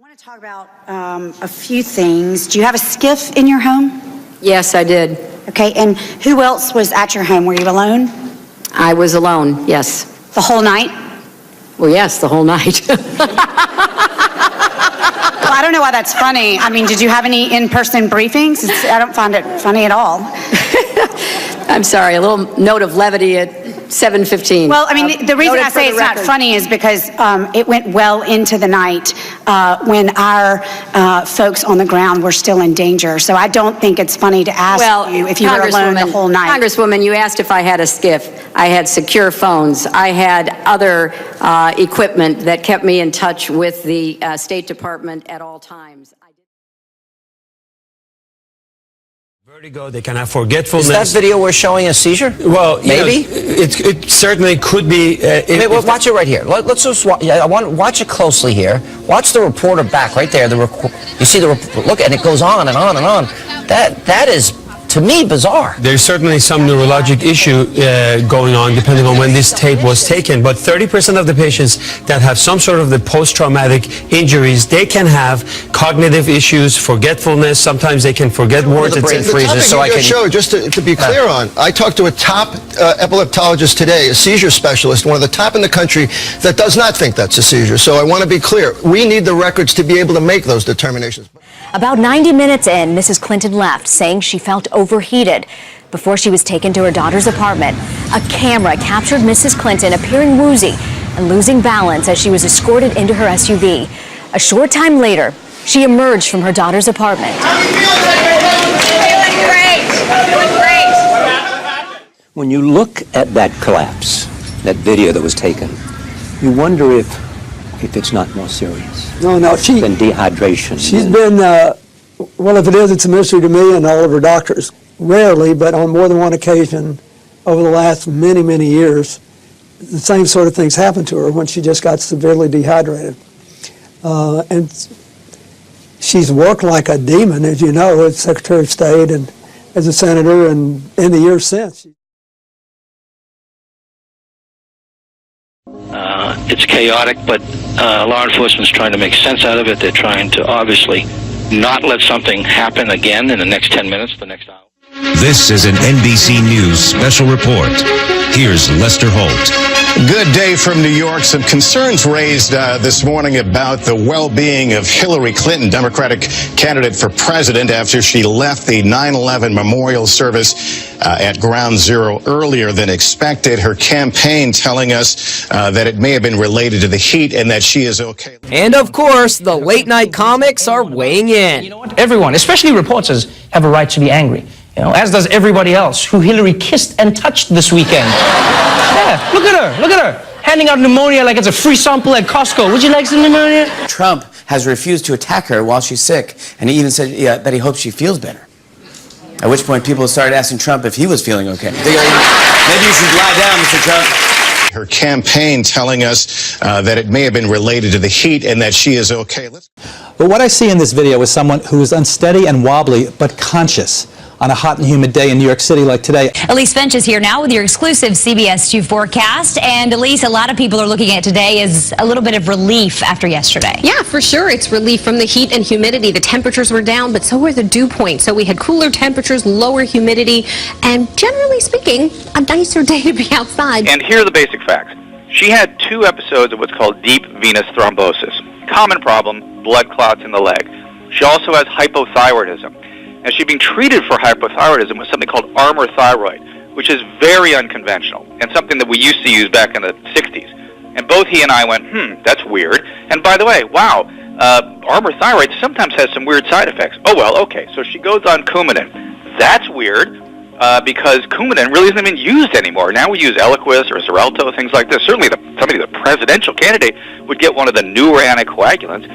want to talk about a few things. Do you have a skiff in your home? Yes, I did. Okay, and who else was at your home? Were you alone? I was alone, yes. The whole night? Well, yes, the whole night. Well, I don't know why that's funny. I mean, did you have any in-person briefings? I don't find it funny at all. I'm sorry, a little note of levity at 7:15. Well, I mean, the reason I say it's not funny is because it went well into the night when our folks on the ground were still in danger. So I don't think it's funny to ask you if you were alone the whole night. Congresswoman, you asked if I had a skiff. I had secure phones. I had other equipment that kept me in touch with the State Department at all times. Vertigo, they can have forgetfulness. Is that video we're showing a seizure? Well, maybe it certainly could be. Watch it right here. Let's just watch it closely here. Watch the reporter back right there. You see the look, and it goes on and on and on. That is, to me, bizarre. There's certainly some neurologic issue going on depending on when this tape was taken, but 30% of the patients that have some sort of the post-traumatic injuries, they can have cognitive issues, forgetfulness. Sometimes they can forget words. The topic just to be clear on, I talked to a top epileptologist today, a seizure specialist, one of the top in the country, that does not think that's a seizure. So I want to be clear. We need the records to be able to make those determinations. About 90 minutes in, Mrs. Clinton left, saying she felt overheated. Before she was taken to her daughter's apartment, a camera captured Mrs. Clinton appearing woozy and losing balance as she was escorted into her SUV. A short time later, she emerged from her daughter's apartment. Feeling great. Feeling great. When you look at that collapse, that video that was taken, you wonder if it's not more serious. No, than dehydration. She's been, well, if it is, it's a mystery to me and all of her doctors. Rarely, but on more than one occasion over the last many, many years, the same sort of things happened to her when she just got severely dehydrated. And she's worked like a demon, as you know, as Secretary of State and as a senator, and in the years since. It's chaotic, but law enforcement's trying to make sense out of it. They're trying to obviously not let something happen again in the next 10 minutes, the next hour. This is an NBC News special report. Here's Lester Holt. Good day from New York. Some concerns raised this morning about the well-being of Hillary Clinton, Democratic candidate for president, after she left the 9/11 memorial service at Ground Zero earlier than expected. Her campaign telling us that it may have been related to the heat and that she is okay. And of course, the late-night comics are weighing in. You know what? Everyone, especially reporters, have a right to be angry. You know, as does everybody else who Hillary kissed and touched this weekend. Yeah, look at her, handing out pneumonia like it's a free sample at Costco. Would you like some pneumonia? Trump has refused to attack her while she's sick, and he even said that he hopes she feels better. At which point, people started asking Trump if he was feeling okay. Maybe you should lie down, Mr. Trump. Her campaign telling us that it may have been related to the heat and that she is okay. But what I see in this video is someone who is unsteady and wobbly, but conscious on a hot and humid day in New York City like today. Elise Finch is here now with your exclusive CBS 2 forecast. And Elise, a lot of people are looking at today as a little bit of relief after yesterday. Yeah, for sure. It's relief from the heat and humidity. The temperatures were down, but so were the dew points. So we had cooler temperatures, lower humidity, and generally speaking, a nicer day to be outside. And here are the basic facts. She had 2 episodes of what's called deep venous thrombosis. Common problem, blood clots in the leg. She also has hypothyroidism. And she's being treated for hypothyroidism with something called Armour Thyroid, which is very unconventional and something that we used to use back in the 60s. And both he and I went, that's weird. And by the way, wow, Armour Thyroid sometimes has some weird side effects. Oh, well, okay, so she goes on Coumadin. That's weird because Coumadin really isn't even used anymore. Now we use Eliquis or Xarelto, things like this. Certainly the presidential candidate would get one of the newer anticoagulants.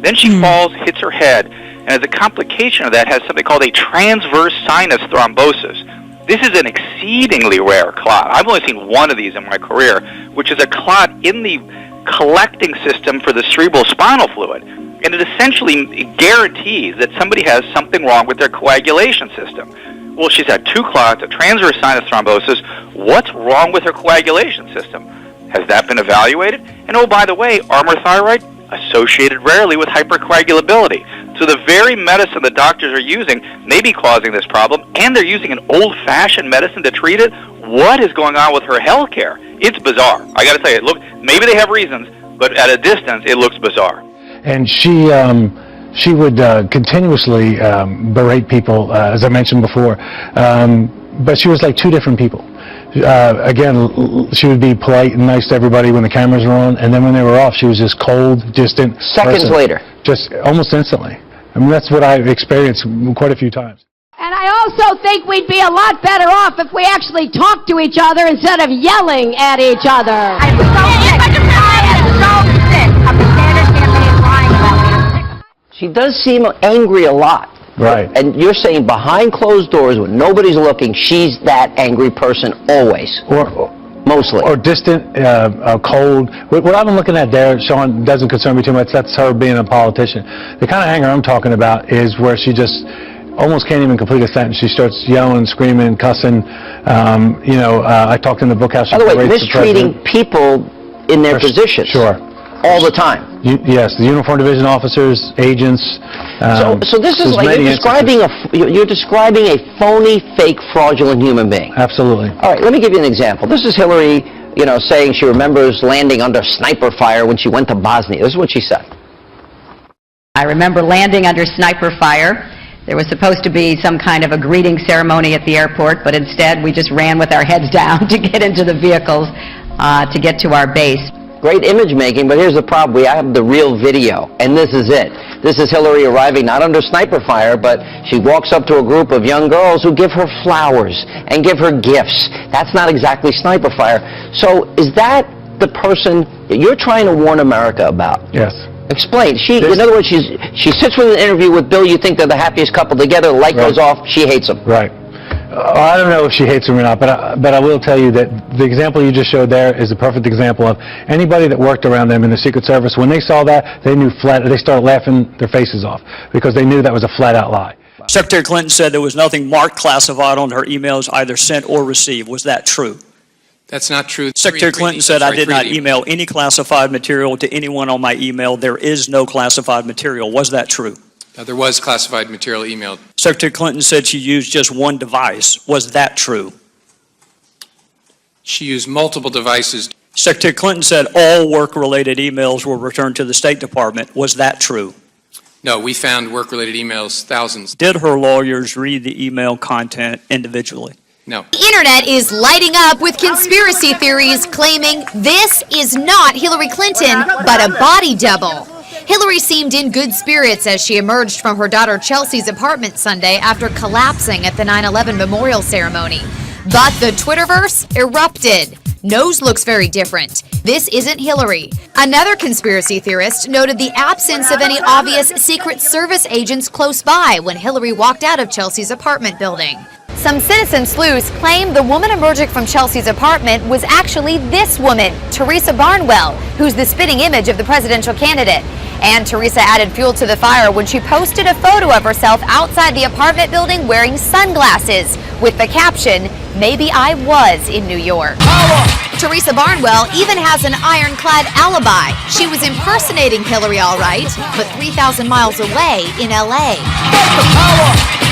Then she falls, hits her head, and as a complication of that has something called a transverse sinus thrombosis. This is an exceedingly rare clot. I've only seen one of these in my career, which is a clot in the collecting system for the cerebral spinal fluid. And it essentially guarantees that somebody has something wrong with their coagulation system. Well, she's had 2 clots, a transverse sinus thrombosis. What's wrong with her coagulation system? Has that been evaluated? And oh, by the way, Armour Thyroid, associated rarely with hypercoagulability. So the very medicine the doctors are using may be causing this problem, and they're using an old-fashioned medicine to treat it. What is going on with her health care? It's bizarre. I got to tell you, look, maybe they have reasons, but at a distance, it looks bizarre. And she would continuously berate people, as I mentioned before, but she was like two different people. Again, she would be polite and nice to everybody when the cameras were on, and then when they were off, she was just cold, distant. Seconds later. Just almost instantly. I mean, that's what I've experienced quite a few times. And I also think we'd be a lot better off if we actually talked to each other instead of yelling at each other. I'm so sick. I am so sick of the Sanders campaign lying about me. She does seem angry a lot. Right. And you're saying behind closed doors when nobody's looking, she's that angry person always. Mostly. Or distant, cold. What I've been looking at there, Sean, doesn't concern me too much. That's her being a politician. The kind of anger I'm talking about is where she just almost can't even complete a sentence. She starts yelling, screaming, cussing. I talked in the book how she By the way, berates the mistreating president. people in their positions. Sure. All the time. Yes, the uniform division officers, agents. So this is like you're describing a phony, fake, fraudulent human being. Absolutely. All right, let me give you an example. This is Hillary, saying she remembers landing under sniper fire when she went to Bosnia. This is what she said. I remember landing under sniper fire. There was supposed to be some kind of a greeting ceremony at the airport, but instead we just ran with our heads down to get into the vehicles to get to our base. Great image making, but here's the problem. We have the real video, and this is it. This is Hillary arriving not under sniper fire, but she walks up to a group of young girls who give her flowers and give her gifts. That's not exactly sniper fire. So is that the person that you're trying to warn America about? Yes. Explain. In other words, she sits with an interview with Bill. You think they're the happiest couple together. The light goes off. She hates him. Right. I don't know if she hates him or not, but I will tell you that the example you just showed there is a perfect example of anybody that worked around them in the Secret Service. When they saw that, they knew they started laughing their faces off because they knew that was a flat-out lie. Secretary Clinton said there was nothing marked classified on her emails, either sent or received. Was that true? That's not true. Secretary Clinton said, I did not email any classified material to anyone on my email. There is no classified material. Was that true? There was classified material emailed. Secretary Clinton said she used just one device. Was that true? She used multiple devices. Secretary Clinton said all work-related emails were returned to the State Department. Was that true? No, we found work-related emails, thousands. Did her lawyers read the email content individually? No. The internet is lighting up with conspiracy theories claiming this is not Hillary Clinton, but a body double. Hillary seemed in good spirits as she emerged from her daughter Chelsea's apartment Sunday after collapsing at the 9/11 memorial ceremony. But the Twitterverse erupted. Nose looks very different. This isn't Hillary. Another conspiracy theorist noted the absence of any obvious Secret Service agents close by when Hillary walked out of Chelsea's apartment building. Some citizen sleuths claim the woman emerging from Chelsea's apartment was actually this woman, Teresa Barnwell, who's the spitting image of the presidential candidate. And Teresa added fuel to the fire when she posted a photo of herself outside the apartment building wearing sunglasses with the caption, "Maybe I was in New York." Teresa Barnwell even has an ironclad alibi. She was impersonating Hillary all right, but 3,000 miles away in LA.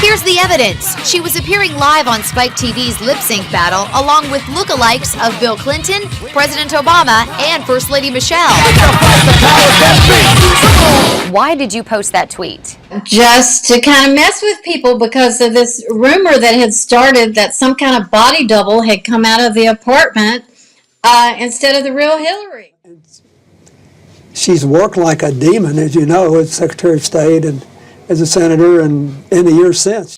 Here's the evidence. She was appearing live on Spike TV's Lip Sync battle along with lookalikes of Bill Clinton, President Obama, and First Lady Michelle. Why did you post that tweet? Just to kind of mess with people because of this rumor that had started that some kind of body double had come out of the apartment instead of the real Hillary. She's worked like a demon, as you know, as Secretary of State and as a senator and in the years since.